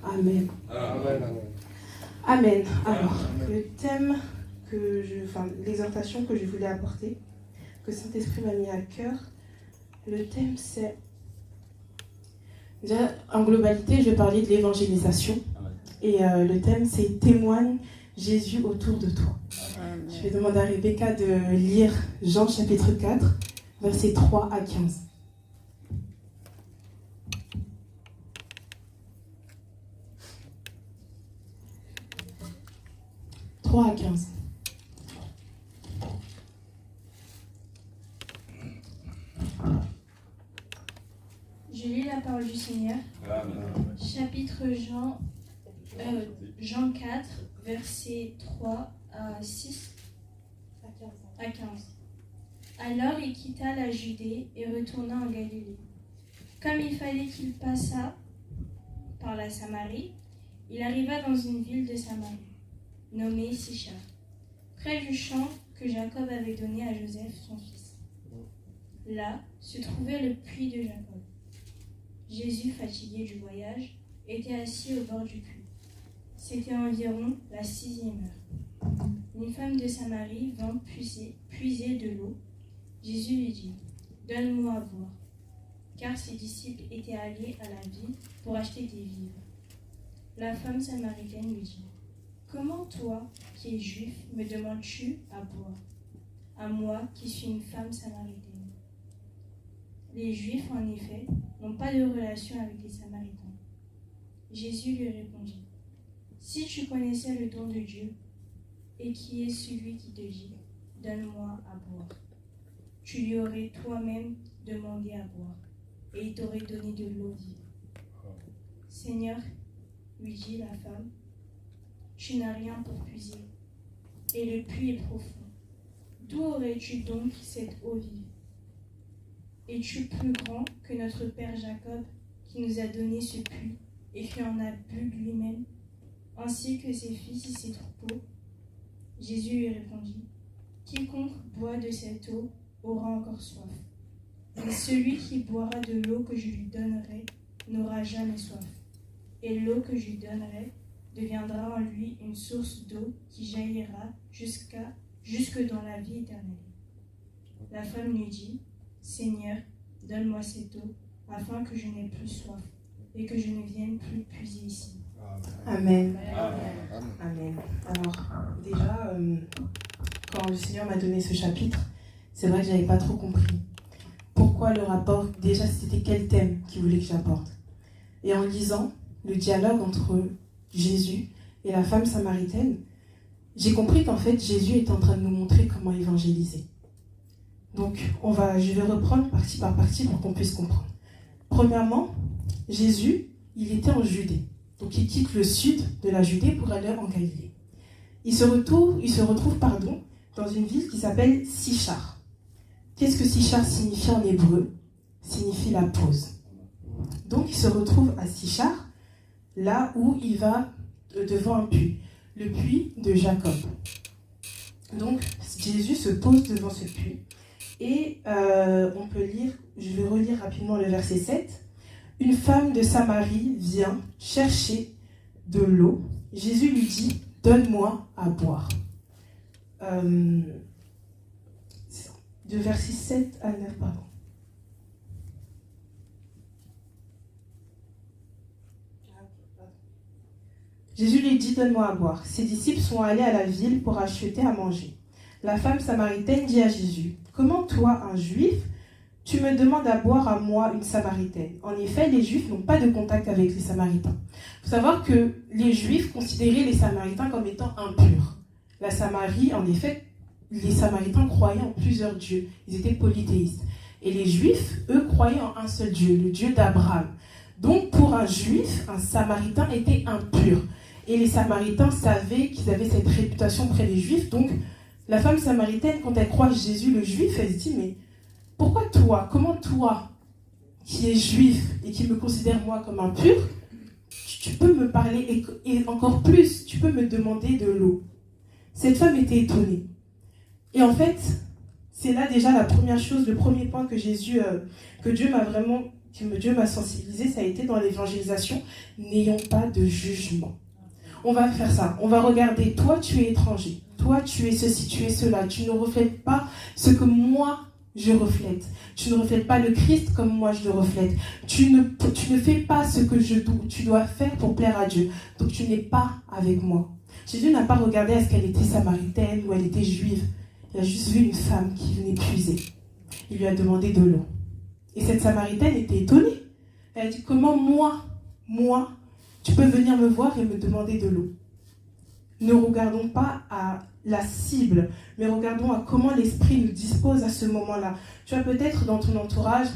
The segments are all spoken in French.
Amen. Amen. Alors, le thème l'exhortation que je voulais apporter, que Saint-Esprit m'a mis à cœur, le thème c'est, déjà en globalité, je vais parler de l'évangélisation. Et le thème c'est témoigne Jésus autour de toi. Amen. Je vais demander à Rebecca de lire Jean chapitre 4, versets 3 à 15. À 15. Je lis la parole du Seigneur. Chapitre Jean 4, versets 3 à 6 à 15. Alors il quitta la Judée et retourna en Galilée. Comme il fallait qu'il passât par la Samarie, il arriva dans une ville de Samarie, nommé Sichar, près du champ que Jacob avait donné à Joseph, son fils. Là se trouvait le puits de Jacob. Jésus, fatigué du voyage, était assis au bord du puits. C'était environ la 6e heure. Une femme de Samarie vint puiser de l'eau. Jésus lui dit : « Donne-moi à boire. » Car ses disciples étaient allés à la ville pour acheter des vivres. La femme samaritaine lui dit : « Comment toi, qui es juif, me demandes-tu à boire, à moi qui suis une femme samaritaine ? » Les Juifs, en effet, n'ont pas de relation avec les Samaritains. Jésus lui répondit : « Si tu connaissais le don de Dieu, et qui est celui qui te dit : Donne-moi à boire, tu lui aurais toi-même demandé à boire, et il t'aurait donné de l'eau vive. » « Seigneur, lui dit la femme, tu n'as rien pour puiser, et le puits est profond. D'où aurais-tu donc cette eau vive ? Es-tu plus grand que notre père Jacob, qui nous a donné ce puits, et qui en a bu lui-même, ainsi que ses fils et ses troupeaux ? » Jésus lui répondit : « Quiconque boit de cette eau aura encore soif. Mais celui qui boira de l'eau que je lui donnerai n'aura jamais soif. Et l'eau que je lui donnerai deviendra en lui une source d'eau qui jaillira jusque dans la vie éternelle. » La femme lui dit, « Seigneur, donne-moi cette eau, afin que je n'ai plus soif, et que je ne vienne plus puiser ici. » Amen. Amen. Alors, déjà, quand le Seigneur m'a donné ce chapitre, c'est vrai que je n'avais pas trop compris. Pourquoi le rapport, déjà, c'était quel thème qu'il voulait que j'apporte. Et en lisant le dialogue entre Jésus et la femme samaritaine, j'ai compris qu'en fait, Jésus est en train de nous montrer comment évangéliser. Donc, je vais reprendre partie par partie pour qu'on puisse comprendre. Premièrement, Jésus, il était en Judée. Donc, il quitte le sud de la Judée pour aller en Galilée. Il se retrouve dans une ville qui s'appelle Sichar. Qu'est-ce que Sichar signifie en hébreu? Signifie la pause. Donc, il se retrouve à Sichar, là où il va devant un puits, le puits de Jacob. Donc, Jésus se pose devant ce puits. Et on peut lire, je vais relire rapidement le verset 7. Une femme de Samarie vient chercher de l'eau. Jésus lui dit, « Donne-moi à boire. » De verset 7 à 9, pardon. Jésus lui dit, « Donne-moi à boire. » Ses disciples sont allés à la ville pour acheter à manger. La femme samaritaine dit à Jésus, « Comment toi, un juif, tu me demandes à boire à moi, une samaritaine ?» En effet, les juifs n'ont pas de contact avec les samaritains. Il faut savoir que les juifs considéraient les samaritains comme étant impurs. La Samarie, en effet, les samaritains croyaient en plusieurs dieux. Ils étaient polythéistes. Et les juifs, eux, croyaient en un seul Dieu, le Dieu d'Abraham. Donc, pour un juif, un samaritain était impur. Et les samaritains savaient qu'ils avaient cette réputation près des juifs. Donc, la femme samaritaine, quand elle croise Jésus, le juif, elle se dit, mais pourquoi toi, comment toi, qui es juif et qui me considère moi comme impur, tu peux me parler et encore plus, tu peux me demander de l'eau. Cette femme était étonnée. Et en fait, c'est là déjà la première chose, le premier point que Dieu m'a sensibilisé, ça a été dans l'évangélisation, n'ayons pas de jugement. On va faire ça, on va regarder, toi tu es étranger, toi tu es ceci, tu es cela, tu ne reflètes pas ce que moi je reflète. Tu ne reflètes pas le Christ comme moi je le reflète. Tu ne fais pas ce que tu dois faire pour plaire à Dieu. Donc tu n'es pas avec moi. Jésus n'a pas regardé à ce qu'elle était samaritaine ou elle était juive. Il a juste vu une femme qui venait puiser. Il lui a demandé de l'eau. Et cette samaritaine était étonnée. Elle a dit, comment moi, tu peux venir me voir et me demander de l'eau. Ne regardons pas à la cible, mais regardons à comment l'Esprit nous dispose à ce moment-là. Tu as peut-être dans ton entourage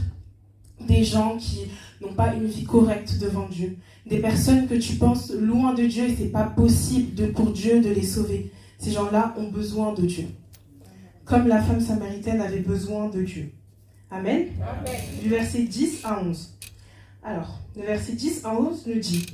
des gens qui n'ont pas une vie correcte devant Dieu. Des personnes que tu penses loin de Dieu et ce n'est pas possible pour Dieu de les sauver. Ces gens-là ont besoin de Dieu. Comme la femme samaritaine avait besoin de Dieu. Amen. Amen. Du verset 10 à 11. Alors, le verset 10 à 11 nous dit,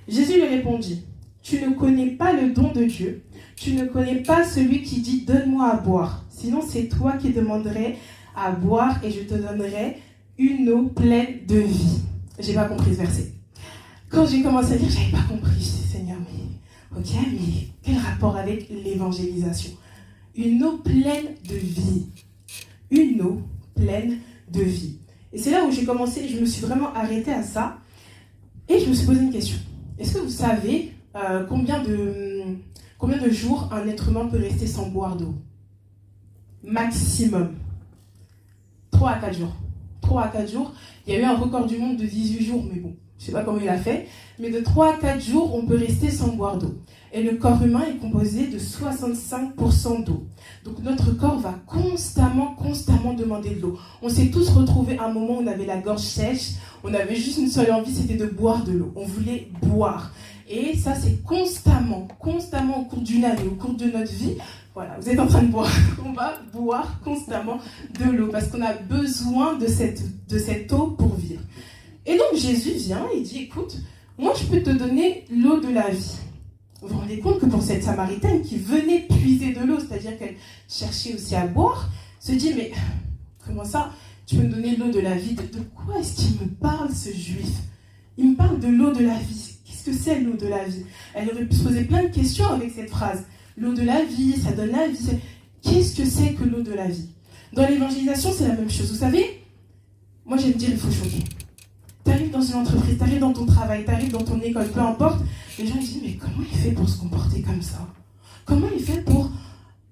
Jésus lui répondit, « Tu ne connais pas le don de Dieu, tu ne connais pas celui qui dit « Donne-moi à boire ». Sinon, c'est toi qui demanderais à boire et je te donnerai une eau pleine de vie. » J'ai pas compris ce verset. Quand j'ai commencé à lire, j'avais pas compris. Je dis, Seigneur, mais quel rapport avec l'évangélisation? Une eau pleine de vie. Une eau pleine de vie. Et c'est là où j'ai commencé, je me suis vraiment arrêtée à ça. Et je me suis posé une question. Est-ce que vous savez combien de jours un être humain peut rester sans boire d'eau? Maximum. 3 à 4 jours. 3 à 4 jours. Il y a eu un record du monde de 18 jours, mais bon, je ne sais pas comment il a fait. Mais de 3 à 4 jours, on peut rester sans boire d'eau. Et le corps humain est composé de 65% d'eau. Donc notre corps va constamment demander de l'eau. On s'est tous retrouvés à un moment où on avait la gorge sèche, on avait juste une seule envie, c'était de boire de l'eau. On voulait boire. Et ça, c'est constamment au cours d'une année, au cours de notre vie. Voilà, vous êtes en train de boire. On va boire constamment de l'eau parce qu'on a besoin de cette eau pour vivre. Et donc Jésus vient et dit, écoute, moi je peux te donner l'eau de la vie. Vous vous rendez compte que pour cette Samaritaine qui venait puiser de l'eau, c'est-à-dire qu'elle cherchait aussi à boire, se dit, mais comment ça, tu peux me donner l'eau de la vie? De quoi est-ce qu'il me parle, ce juif? Il me parle de l'eau de la vie. Qu'est-ce que c'est l'eau de la vie? Elle aurait pu se poser plein de questions avec cette phrase. L'eau de la vie, ça donne la vie. qu'est-ce que c'est que l'eau de la vie? Dans l'évangélisation, c'est la même chose. Vous savez, moi j'aime dire il faut choquer. Tu arrives dans une entreprise, tu arrives dans ton travail, tu arrives dans ton école, peu importe. Les gens ils disent mais comment il fait pour se comporter comme ça? Comment il fait pour...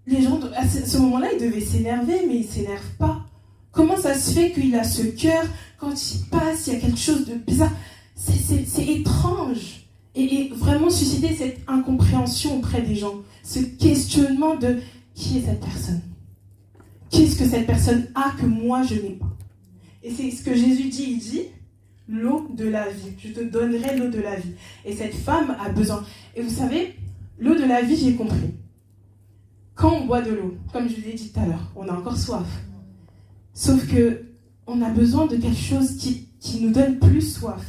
Les gens, à ce moment-là, ils devaient s'énerver, mais ils ne s'énervent pas. Comment ça se fait qu'il a ce cœur, quand il passe, il y a quelque chose de bizarre? C'est étrange. Et vraiment susciter cette incompréhension auprès des gens. Ce questionnement de qui est cette personne? Qu'est-ce que cette personne a que moi je n'ai pas? Et c'est ce que Jésus dit, il dit l'eau de la vie. Je te donnerai l'eau de la vie. Et cette femme a besoin. Et vous savez, l'eau de la vie, j'ai compris. Quand on boit de l'eau, comme je vous l'ai dit tout à l'heure, on a encore soif. Sauf que on a besoin de quelque chose qui nous donne plus soif.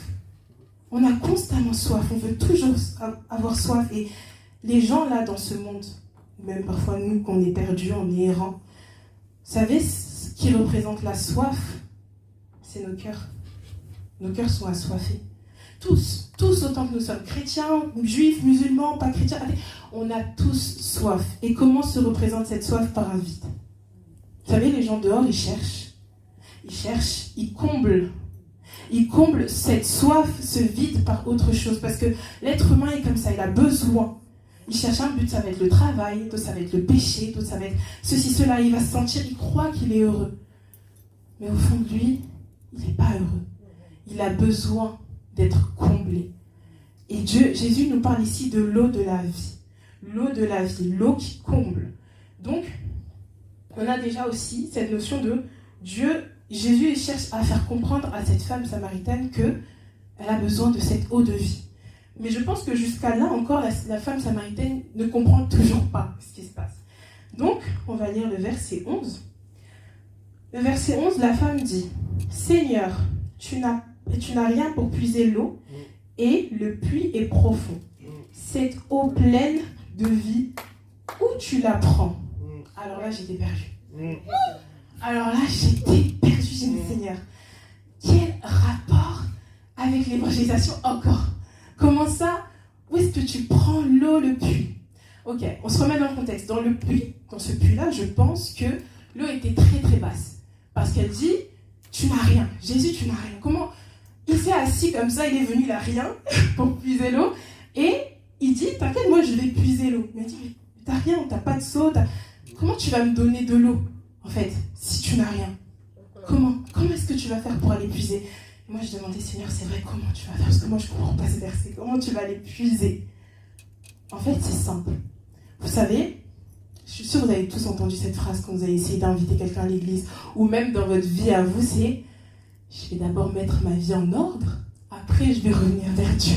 On a constamment soif, on veut toujours avoir soif. Et les gens là dans ce monde, même parfois nous, qu'on est perdus, on est errants, vous savez ce qui représente la soif? C'est nos cœurs. Nos cœurs sont assoiffés. Tous autant que nous sommes chrétiens, juifs, musulmans, pas chrétiens, on a tous soif. Et comment se représente cette soif? Par un vide. Vous savez, les gens dehors, ils cherchent, ils comblent. Ils comblent cette soif, ce vide par autre chose. Parce que l'être humain est comme ça, il a besoin. Il cherche un but, ça va être le travail, d'autres ça va être le péché, d'autres ça va être ceci, cela. Il va se sentir, il croit qu'il est heureux. Mais au fond de lui, il n'est pas heureux. Il a besoin d'être comblé. Et Jésus nous parle ici de l'eau de la vie. L'eau de la vie, l'eau qui comble. Donc, on a déjà aussi cette notion de Dieu. Jésus cherche à faire comprendre à cette femme samaritaine qu'elle a besoin de cette eau de vie. Mais je pense que jusqu'à là encore, la femme samaritaine ne comprend toujours pas ce qui se passe. Donc, on va lire le verset 11. Le verset 11, la femme dit « Seigneur, tu n'as rien pour puiser l'eau, et le puits est profond. Cette eau pleine de vie, où tu la prends ?» Alors là, j'étais perdue. Alors là, j'étais perdue. J'ai dit, Seigneur, quel rapport avec l'évangélisation encore? Comment ça? Où est-ce que tu prends l'eau, le puits? Ok, on se remet dans le contexte. Dans le puits, dans ce puits-là, je pense que l'eau était très très basse. Parce qu'elle dit, tu n'as rien. Jésus, tu n'as rien. Comment? Il s'est assis comme ça, il est venu, il n'a rien pour puiser l'eau. Et il dit, t'inquiète, moi je vais puiser l'eau. Il m'a dit, mais t'as rien, t'as pas de seau. Comment tu vas me donner de l'eau, en fait, si tu n'as rien? Comment est-ce que tu vas faire pour aller puiser? Et moi je demandais, Seigneur, c'est vrai, comment tu vas faire? Parce que moi je ne comprends pas ce verset. Comment tu vas aller puiser? En fait, c'est simple. Vous savez, je suis sûre que vous avez tous entendu cette phrase quand vous avez essayé d'inviter quelqu'un à l'église, ou même dans votre vie à vous, c'est « Je vais d'abord mettre ma vie en ordre, après je vais revenir vers Dieu. »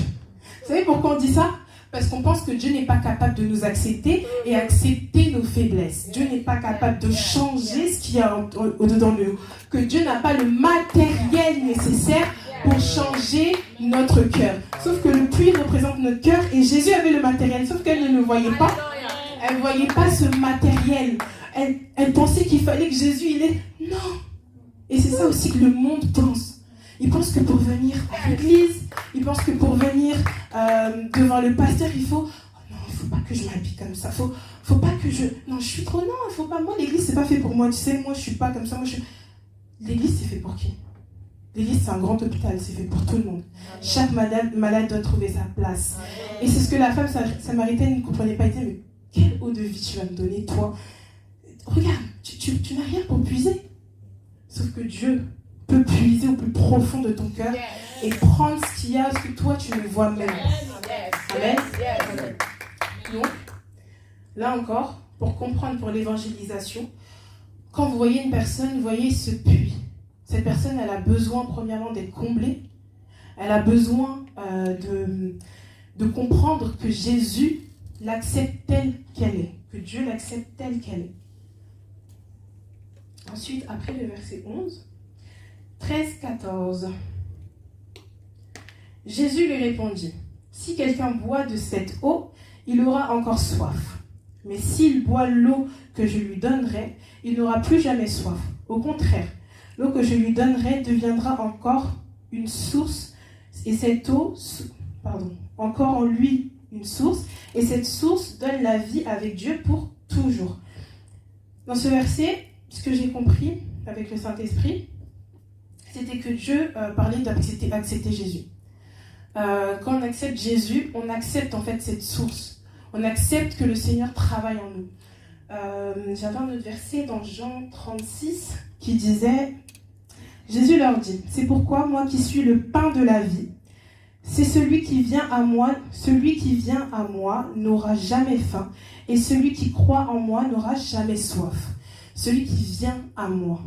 Vous savez pourquoi on dit ça? Parce qu'on pense que Dieu n'est pas capable de nous accepter et accepter nos faiblesses. Dieu n'est pas capable de changer ce qu'il y a au-dedans de nous. Que Dieu n'a pas le matériel nécessaire pour changer notre cœur. Sauf que le puits représente notre cœur et Jésus avait le matériel, sauf qu'elle ne le voyait pas. Elle ne voyait pas ce matériel. Elle pensait qu'il fallait que Jésus, il est... Non. Et c'est ça aussi que le monde pense. Il pense que pour venir à l'église, il pense que pour venir devant le pasteur, il faut... Oh non, il ne faut pas que je m'habille comme ça. Faut pas que je... Non, je suis trop... Non, il ne faut pas... Moi, l'église, c'est pas fait pour moi. Tu sais, moi, je ne suis pas comme ça. L'église, c'est fait pour qui? L'église, c'est un grand hôpital. C'est fait pour tout le monde. Chaque malade doit trouver sa place. Et c'est ce que la femme samaritaine ne comprenait pas. Elle disait, mais quelle eau de vie tu vas me donner, toi? Regarde, tu n'as rien pour puiser. Sauf que Dieu peut puiser au plus profond de ton cœur et prendre ce qu'il y a, ce que toi tu ne vois même. Amen. Donc, là encore, pour comprendre pour l'évangélisation, quand vous voyez une personne, vous voyez ce puits. Cette personne, elle a besoin premièrement d'être comblée. Elle a besoin de comprendre que Jésus l'accepte telle qu'elle est, que Dieu l'accepte telle qu'elle est. Ensuite, après le verset 11, 13-14. Jésus lui répondit, « Si quelqu'un boit de cette eau, il aura encore soif. Mais s'il boit l'eau que je lui donnerai, il n'aura plus jamais soif. Au contraire, l'eau que je lui donnerai deviendra encore une source, et cette eau, encore en lui une source, et cette source donne la vie avec Dieu pour toujours. » Dans ce verset, ce que j'ai compris avec le Saint-Esprit, c'était que Dieu parlait d'accepter Jésus. Quand on accepte Jésus, on accepte en fait cette source. On accepte que le Seigneur travaille en nous. J'avais un autre verset dans Jean 36 qui disait, Jésus leur dit, c'est pourquoi moi qui suis le pain de la vie, c'est celui qui vient à moi n'aura jamais faim, et celui qui croit en moi n'aura jamais soif. Celui qui vient à moi.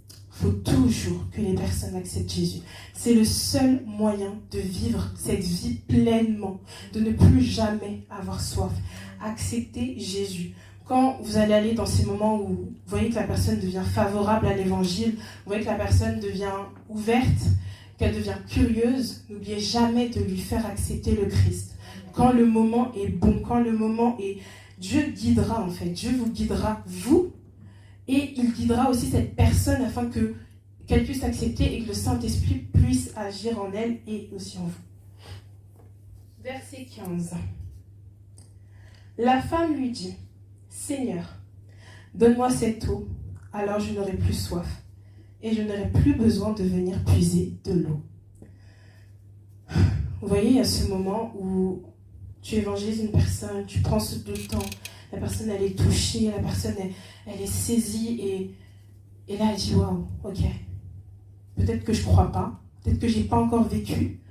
Il faut toujours que les personnes acceptent Jésus. C'est le seul moyen de vivre cette vie pleinement, de ne plus jamais avoir soif. Accepter Jésus. Quand vous allez aller dans ces moments où vous voyez que la personne devient favorable à l'évangile, vous voyez que la personne devient ouverte, qu'elle devient curieuse, n'oubliez jamais de lui faire accepter le Christ. Quand le moment est bon, quand le moment est... Dieu guidera en fait, Dieu vous guidera, vous, et il guidera aussi cette personne afin qu'elle puisse accepter et que le Saint-Esprit puisse agir en elle et aussi en vous. Verset 15. La femme lui dit, Seigneur, donne-moi cette eau, alors je n'aurai plus soif et je n'aurai plus besoin de venir puiser de l'eau. Vous voyez, il y a ce moment où tu évangélises une personne, tu prends ce temps, la personne elle est touchée, la personne elle est saisie et là elle dit waouh, ok, peut-être que je crois pas, peut-être que j'ai pas encore vécu,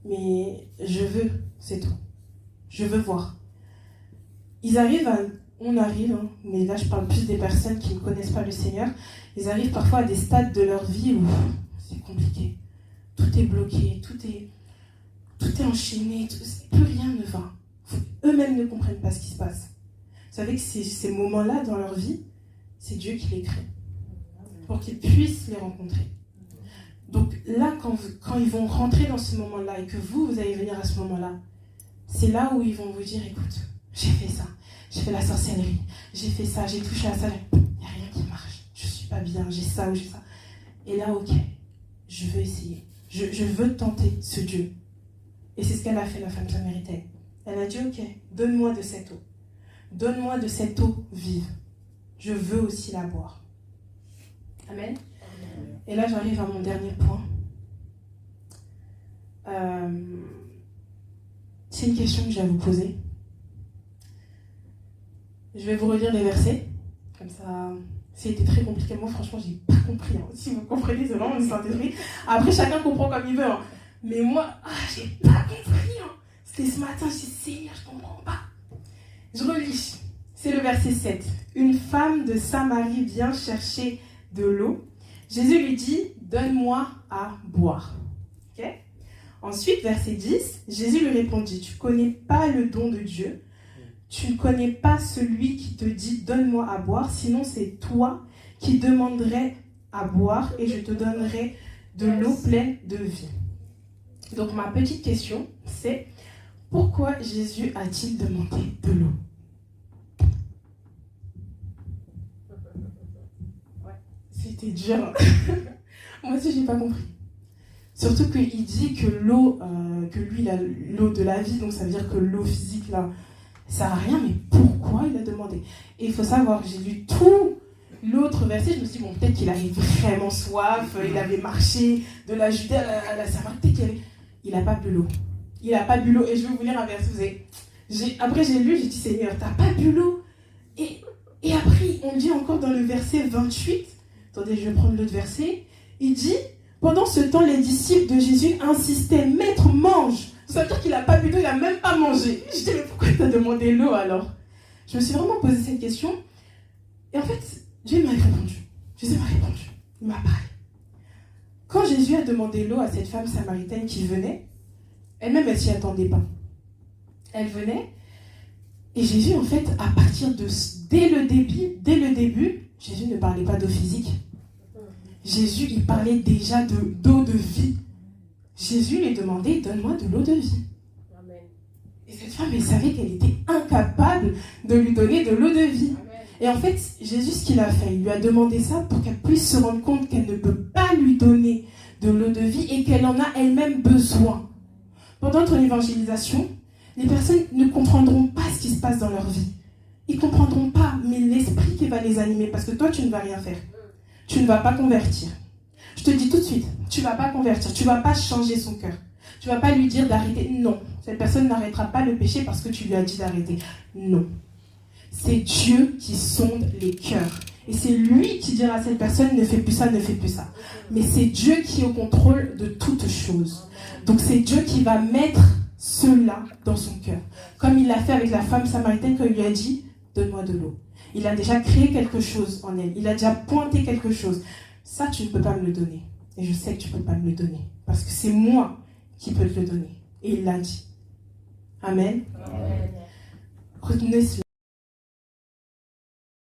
mais je veux cette eau, je veux voir. On arrive, mais là je parle plus des personnes qui ne connaissent pas le Seigneur, ils arrivent parfois à des stades de leur vie où c'est compliqué, tout est bloqué, tout est enchaîné, plus rien ne va. Eux-mêmes ne comprennent pas ce qui se passe. Vous savez que ces moments-là dans leur vie, c'est Dieu qui les crée, pour qu'ils puissent les rencontrer. Donc là, quand ils vont rentrer dans ce moment-là et que vous allez venir à ce moment-là, c'est là où ils vont vous dire, écoute, j'ai fait ça, j'ai fait la sorcellerie, j'ai fait ça, j'ai touché à ça, il n'y a rien qui marche, je suis pas bien, j'ai ça ou j'ai ça. Et là, ok, je veux essayer, je veux tenter ce Dieu. Et c'est ce qu'elle a fait, la femme samaritaine. Elle a dit, ok, donne-moi de cette eau. Donne-moi de cette eau vive. Je veux aussi la boire. Amen. Et là, j'arrive à mon dernier point. C'est une question que j'ai à vous poser. Je vais vous relire les versets. Comme ça, c'était très compliqué. Moi, franchement, j'ai pas compris. Si vous comprenez, c'est vraiment le Saint-Esprit. Après, chacun comprend comme il veut. Mais moi, j'ai pas compris. C'était ce matin, je dis, Seigneur, je comprends pas. Je relis. C'est le verset 7. Une femme de Samarie vient chercher de l'eau. Jésus lui dit, donne-moi à boire. Okay? Ensuite, verset 10, Jésus lui répondit, tu ne connais pas le don de Dieu. Tu ne connais pas celui qui te dit, donne-moi à boire. Sinon, c'est toi qui demanderais à boire et je te donnerai de l'eau pleine de vie. Donc, ma petite question, c'est pourquoi Jésus a-t-il demandé de l'eau? C'était dur. Moi aussi, je n'ai pas compris. Surtout qu'il dit que l'eau, que lui, il a l'eau de la vie, donc ça veut dire que l'eau physique, là, ça sert à rien, mais pourquoi il a demandé? Et il faut savoir que j'ai lu tout l'autre verset, je me suis dit, bon, peut-être qu'il avait vraiment soif, il avait marché de la Judée à la Samarie, peut-être qu'il n'a pas bu l'eau. Il n'a pas bu l'eau, et je vais vous lire un verset. Après, j'ai lu, j'ai dit, Seigneur, t'as pas bu l'eau? Et après, on dit encore dans le verset 28, attendez, je vais prendre l'autre verset, il dit, pendant ce temps, les disciples de Jésus insistaient, Maître, mange. Ça veut dire qu'il n'a pas bu d'eau, il n'a même pas mangé. Je dis, mais pourquoi tu as demandé l'eau alors? Je me suis vraiment posé cette question. Et en fait, Dieu m'a répondu. Jésus m'a répondu. Il m'a parlé. Quand Jésus a demandé l'eau à cette femme samaritaine qui venait, elle-même, elle ne s'y attendait pas. Elle venait, et Jésus, en fait, à partir de... Dès le début, Jésus ne parlait pas d'eau physique. Jésus, il parlait déjà d'eau de vie. Jésus lui demandait, donne-moi de l'eau de vie. Amen. Et cette femme, elle savait qu'elle était incapable de lui donner de l'eau de vie. Amen. Et en fait, Jésus, ce qu'il a fait, il lui a demandé ça pour qu'elle puisse se rendre compte qu'elle ne peut pas lui donner de l'eau de vie et qu'elle en a elle-même besoin. Pendant ton évangélisation, les personnes ne comprendront pas ce qui se passe dans leur vie. Ils ne comprendront pas, mais l'Esprit qui va les animer parce que toi, tu ne vas rien faire. Tu ne vas pas convertir. Je te dis tout de suite, tu ne vas pas convertir, tu ne vas pas changer son cœur. Tu ne vas pas lui dire d'arrêter. Non, cette personne n'arrêtera pas le péché parce que tu lui as dit d'arrêter. Non. C'est Dieu qui sonde les cœurs. Et c'est lui qui dira à cette personne, ne fais plus ça, ne fais plus ça. Mais c'est Dieu qui est au contrôle de toutes choses. Donc c'est Dieu qui va mettre cela dans son cœur. Comme il l'a fait avec la femme samaritaine quand il lui a dit, donne-moi de l'eau. Il a déjà créé quelque chose en elle. Il a déjà pointé quelque chose. Ça, tu ne peux pas me le donner. Et je sais que tu ne peux pas me le donner. Parce que c'est moi qui peux te le donner. Et il l'a dit. Amen. Amen. Retenez cela.